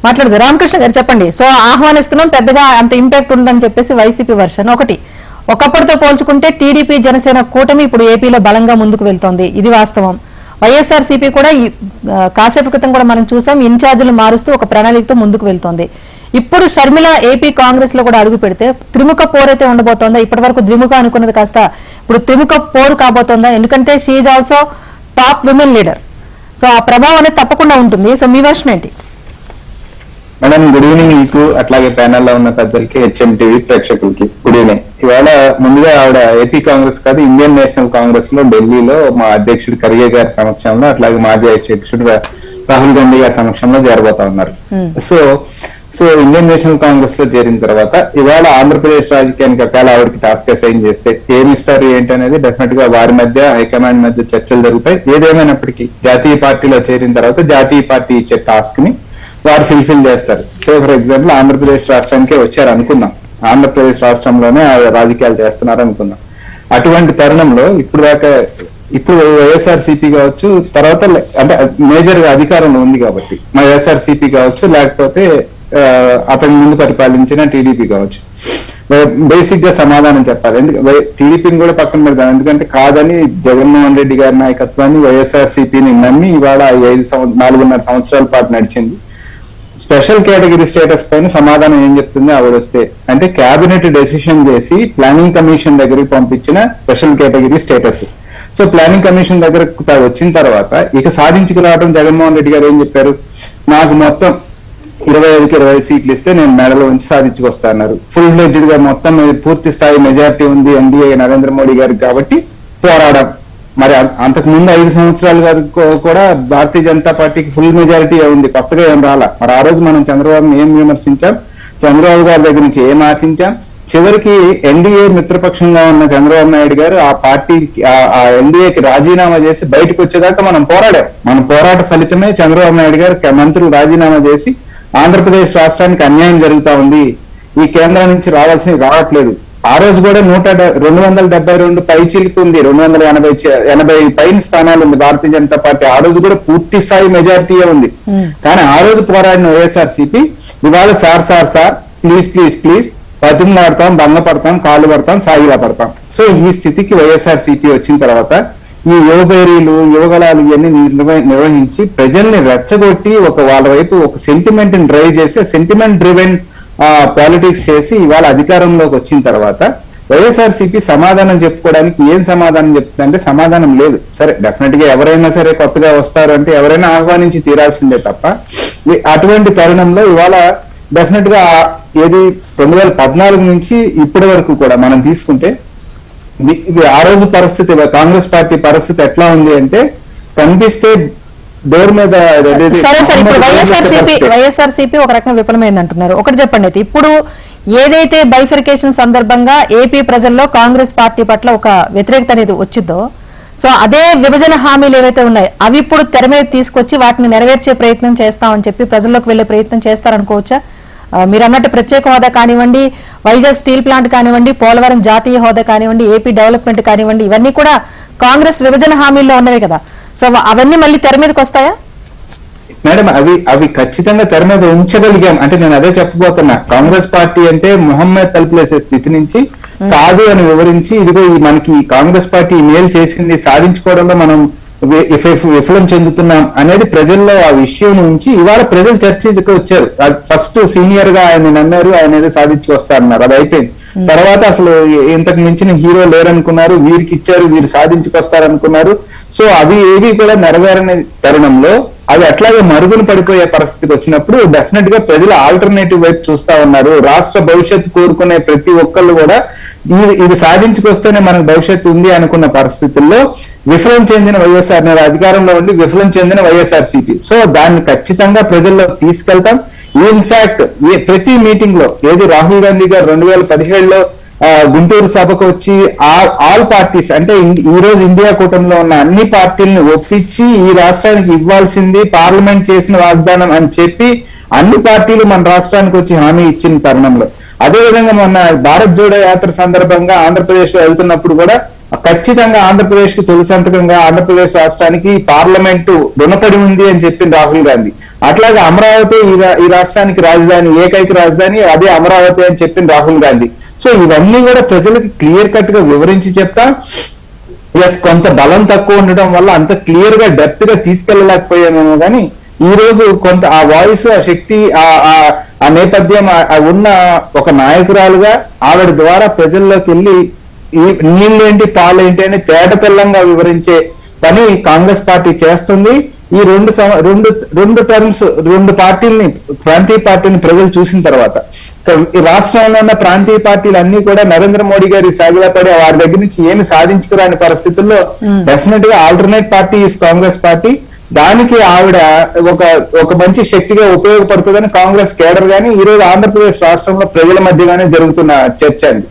మాట్లాడదు. రామకృష్ణ గారు చెప్పండి. సో ఆహ్వానిస్తున్నాం, పెద్దగా అంత ఇంపాక్ట్ ఉందని చెప్పేసి వైసీపీ వర్షన్ ఒకటి. ఒకప్పటితో పోల్చుకుంటే టీడీపీ జనసేన కూటమి ఇప్పుడు ఏపీలో బలంగా ముందుకు వెళ్తోంది, ఇది వాస్తవం. వైఎస్ఆర్సీపీ కూడా కాసేపు క్రితం కూడా మనం చూసాం, ఇన్ఛార్జీలు మారుస్తూ ఒక ప్రణాళికతో ముందుకు వెళ్తోంది. ఇప్పుడు షర్మిల ఏపీ కాంగ్రెస్ లో కూడా అడుగు పెడితే త్రిముఖ పోరైతే ఉండబోతోందా? ఇప్పటి వరకు ద్విముఖ అనుకున్నది కాస్త ఇప్పుడు త్రిముఖ పోరు కాబోతోందా? ఎందుకంటే she is also top women leader. So ఆ ప్రభావం అనేది తప్పకుండా ఉంటుంది. సో మీ వర్షన్ ఏంటి? మేడం, గుడ్ ఈవినింగ్ మీకు, అట్లాగే ప్యానెల్లో ఉన్న పెద్దలకి, హెచ్ఎం టీవీ ప్రేక్షకులకి గుడ్ ఈవినింగ్. ఇవాళ ముందుగా ఆవిడ ఏపీ కాంగ్రెస్ కాదు, ఇండియన్ నేషనల్ కాంగ్రెస్ లో ఢిల్లీలో మా అధ్యక్షుడు ఖర్గే గారి సమక్షంలో, అట్లాగే మాజీ అధ్యక్షుడు రాహుల్ గాంధీ గారి సమక్షంలో చేరబోతా ఉన్నారు. సో ఇండియన్ నేషనల్ కాంగ్రెస్ లో చేరిన తర్వాత ఇవాళ ఆంధ్రప్రదేశ్ రాజకీయానికి ఒకవేళ ఆవిడకి టాస్క్ అసైన్ చేస్తే ఏమి ఇస్తారు ఏంటి అనేది డెఫినెట్ గా వారి మధ్య, హైకమాండ్ మధ్య చర్చలు జరుగుతాయి. ఏదేమైనప్పటికీ జాతీయ పార్టీలో చేరిన తర్వాత జాతీయ పార్టీ ఇచ్చే టాస్క్ ని వారు ఫుల్ఫిల్ చేస్తారు. సో ఫర్ ఎగ్జాంపుల్ ఆంధ్రప్రదేశ్ రాష్ట్రానికే వచ్చారు అనుకుందాం, ఆంధ్రప్రదేశ్ రాష్ట్రంలోనే రాజకీయాలు చేస్తున్నారు అనుకుందాం. అటువంటి తరుణంలో ఇప్పుడు వైఎస్ఆర్సీపీ కావచ్చు, తర్వాత అంటే మేజర్ గా అధికారంలో ఉంది కాబట్టి మా వైఎస్ఆర్సీపీ కావచ్చు, లేకపోతే అతని ముందు పరిపాలించిన టీడీపీ కావచ్చు, బేసిక్ గా సమాధానం చెప్పాలి. ఎందుకంటే టీడీపీని కూడా పక్కన పెడతాను, ఎందుకంటే కాదని జగన్మోహన్ రెడ్డి గారి నాయకత్వాన్ని వైఎస్ఆర్సీపీని నమ్మి ఇవాళ 4.5 సంవత్సరాల పాటు నడిచింది. స్పెషల్ కేటగిరీ స్టేటస్ పైన సమాధానం ఏం చెప్తుంది ఆవిడ వస్తే అంటే, కేబినెట్ డెసిషన్ చేసి ప్లానింగ్ కమిషన్ దగ్గరికి పంపించిన special category status. So planning commission దగ్గర వచ్చిన తర్వాత ఇక సాధించుకురావడం జగన్మోహన్ రెడ్డి గారు ఏం చెప్పారు, నాకు మొత్తం 25కి 20 సీట్లు ఇస్తే నేను మెడలో ఉంచి సాధించుకొస్తా అన్నారు. ఫుల్ ఫ్లెడ్జ్డ్ గా మొత్తం పూర్తి స్థాయి మెజారిటీ ఉంది ఎన్డీఏ నరేంద్ర మోడీ గారికి కాబట్టి పోరాడం. మరి అంతకు ముందు 5 సంవత్సరాలు వరకు కూడా భారతీయ జనతా పార్టీకి ఫుల్ మెజారిటీ ఉంది, కొత్తగా ఏం రాలా. మరి ఆ రోజు మనం చంద్రబాబుని ఏం విమర్శించాం, చంద్రబాబు గారి దగ్గర నుంచి ఏం ఆశించాం, చివరికి ఎన్డీఏ మిత్రపక్షంగా ఉన్న చంద్రబాబు నాయుడు గారు ఆ పార్టీకి ఆ ఎన్డీఏకి రాజీనామా చేసి బయటకు వచ్చేదాకా మనం పోరాడాం. మన పోరాట ఫలితమే చంద్రబాబు నాయుడు గారు మంత్రులు రాజీనామా చేసి ఆంధ్రప్రదేశ్ రాష్ట్రానికి అన్యాయం జరుగుతా ఉంది, ఈ కేంద్రం నుంచి రావాల్సినవి రావట్లేదు. ఆ రోజు కూడా 272 పై చిలుకు ఉంది, 280 పైన స్థానాలు ఉంది భారతీయ జనతా పార్టీ. ఆ రోజు కూడా పూర్తి స్థాయి మెజారిటీయే ఉంది. కానీ ఆ రోజు పోరాడిన వైఎస్ఆర్సీపీ ఇవాళ సార్ ప్లీజ్ బతిమలాడతాం, భంగపడతాం, కాళ్ళు పడతాం, సాగిలా పడతాం. సో ఈ స్థితికి వైఎస్ఆర్సీపీ వచ్చిన తర్వాత ఈ యువబేరీలు, యువగలాలు ఇవన్నీ నిర్వహించి ప్రజల్ని రెచ్చగొట్టి వాళ్ళ వైపు ఒక సెంటిమెంట్ ని డ్రైవ్ చేసి, సెంటిమెంట్ డ్రివెన్ పాలిటిక్స్ చేసి ఇవాళ అధికారంలోకి వచ్చిన తర్వాత వైఎస్ఆర్సీపీ సమాధానం చెప్పుకోవడానికి ఏం సమాధానం చెప్తుందంటే సమాధానం లేదు. సరే డెఫినెట్ గా ఎవరైనా సరే కొత్తగా వస్తారు అంటే ఎవరైనా ఆహ్వానించి తీరాల్సిందే తప్ప, అటువంటి తరుణంలో ఇవాళ డెఫినెట్ గా ఏది 2014 నుంచి ఇప్పటి వరకు కూడా మనం తీసుకుంటే ఆ రోజు పరిస్థితి, కాంగ్రెస్ పార్టీ పరిస్థితి ఎట్లా ఉంది అంటే కనిపిస్తే డోర్ మీద. సరే ఇప్పుడు వైఎస్ఆర్సీపీ ఒక రకంగా విఫలమైంది అంటున్నారు. ఒకటి చెప్పండి అయితే, ఇప్పుడు ఏదైతే బైఫర్కేషన్ సందర్భంగా ఏపీ ప్రజల్లో కాంగ్రెస్ పార్టీ పట్ల ఒక వ్యతిరేకత అనేది వచ్చిందో, సో అదే విభజన హామీలు ఏవైతే ఉన్నాయో అవి ఇప్పుడు తెర మీద తీసుకొచ్చి వాటిని నెరవేర్చే ప్రయత్నం చేస్తామని చెప్పి ప్రజల్లోకి వెళ్లే ప్రయత్నం చేస్తారనుకోవచ్చా? మీరు అన్నట్టు ప్రత్యేక హోదా కానివ్వండి, వైజాగ్ స్టీల్ ప్లాంట్ కానివ్వండి, పోలవరం జాతీయ హోదా కానివ్వండి, ఏపీ డెవలప్మెంట్ కానివ్వండి, ఇవన్నీ కూడా కాంగ్రెస్ విభజన హామీల్లో ఉన్నవే కదా. సో అవన్నీ మళ్ళీ తెర మీదకి వస్తాయా? మేడం, అవి ఖచ్చితంగా తెర మీద ఉంచగలిగాం. అంటే నేను అదే చెప్పబోతున్నా, కాంగ్రెస్ పార్టీ అంటే మొహమ్మద్ తలుపులేసే స్థితి నుంచి కాదు అని వివరించి, ఇదిగో మనకి కాంగ్రెస్ పార్టీ మేలు చేసింది, సాధించుకోవడంలో మనం విఫలం చెందుతున్నాం అనేది ప్రజల్లో ఆ విషయం నుంచి ఇవాళ ప్రజలు చర్చకు వచ్చారు. ఫస్ట్ సీనియర్ గా ఆయన నమ్మారు, ఆయన ఏదో సాధించి వస్తారన్నారు, అది అయిపోయింది. తర్వాత అసలు ఇంతకు మించిన హీరో లేరనుకున్నారు, వీరికి ఇచ్చారు, వీరు సాధించుకొస్తారనుకున్నారు. సో అవి ఏవి కూడా నెరవేరని తరుణంలో అవి అట్లాగే మరుగున పడిపోయే పరిస్థితికి వచ్చినప్పుడు డెఫినెట్ గా ప్రజలు ఆల్టర్నేటివ్ వైపు చూస్తా ఉన్నారు. రాష్ట్ర భవిష్యత్తు కోరుకునే ప్రతి ఒక్కళ్ళు కూడా ఇది సాధించుకొస్తేనే మనకు భవిష్యత్తు ఉంది అనుకున్న పరిస్థితుల్లో విఫలం చెందిన వైఎస్ఆర్, అధికారంలో ఉండి విఫలం చెందిన వైఎస్ఆర్సీపీ. సో దాన్ని ఖచ్చితంగా ప్రజల్లో తీసుకెళ్తాం. ఇన్ఫాక్ట్ ప్రతి మీటింగ్ లో ఏది రాహుల్ గాంధీ గారు 2017లో గుంటూరు సభకు వచ్చి ఆల్ పార్టీస్ అంటే ఈ రోజు ఇండియా కూటమిలో ఉన్న అన్ని పార్టీలను ఒప్పించి ఈ రాష్ట్రానికి ఇవ్వాల్సింది పార్లమెంట్ చేసిన వాగ్దానం అని చెప్పి అన్ని పార్టీలు మన రాష్ట్రానికి వచ్చి హామీ ఇచ్చిన తరుణంలో, అదేవిధంగా మొన్న భారత్ జోడో యాత్ర సందర్భంగా ఆంధ్రప్రదేశ్ లో వెళ్తున్నప్పుడు కూడా ఖచ్చితంగా ఆంధ్రప్రదేశ్ కి తొలి సంతకంగా ఆంధ్రప్రదేశ్ రాష్ట్రానికి పార్లమెంటు రుణపడి ఉంది అని చెప్పింది రాహుల్ గాంధీ. అట్లాగే అమరావతి ఈ రాష్ట్రానికి రాజధాని, ఏకైక రాజధాని అదే అమరావతి అని చెప్పింది రాహుల్ గాంధీ. సో ఇవన్నీ కూడా ప్రజలకు క్లియర్ కట్ గా వివరించి చెప్తా. ఎస్, కొంత బలం తక్కువ ఉండడం వల్ల అంత క్లియర్ గా డెప్త్ గా తీసుకెళ్లలేకపోయామేమో కానీ ఈ రోజు కొంత ఆ వాయిస్, ఆ శక్తి, ఆ నేపథ్యం ఉన్న ఒక నాయకురాలుగా ఆవిడ ద్వారా ప్రజల్లోకి వెళ్ళి ఈ నీళ్ళేంటి పాలేంటి అని తేట తెల్లంగా వివరించే పని కాంగ్రెస్ పార్టీ చేస్తుంది. ఈ రెండు టర్మ్స్, రెండు పార్టీల్ని, ప్రాంతీయ పార్టీని ప్రజలు చూసిన తర్వాత ఈ రాష్ట్రంలో ఉన్న ప్రాంతీయ పార్టీలు అన్ని కూడా నరేంద్ర మోడీ గారి సాగిలపడి వారి దగ్గర నుంచి ఏమి సాధించుకురాని పరిస్థితుల్లో డెఫినెట్ గా alternate party is Congress party. దానికి ఆవిడ ఒక మంచి శక్తిగా ఉపయోగపడుతుందని కాంగ్రెస్ కేడర్ గానీ ఈ రోజు ఆంధ్రప్రదేశ్ రాష్ట్రంలో ప్రజల మధ్యగానే జరుగుతున్న చర్చ అండి.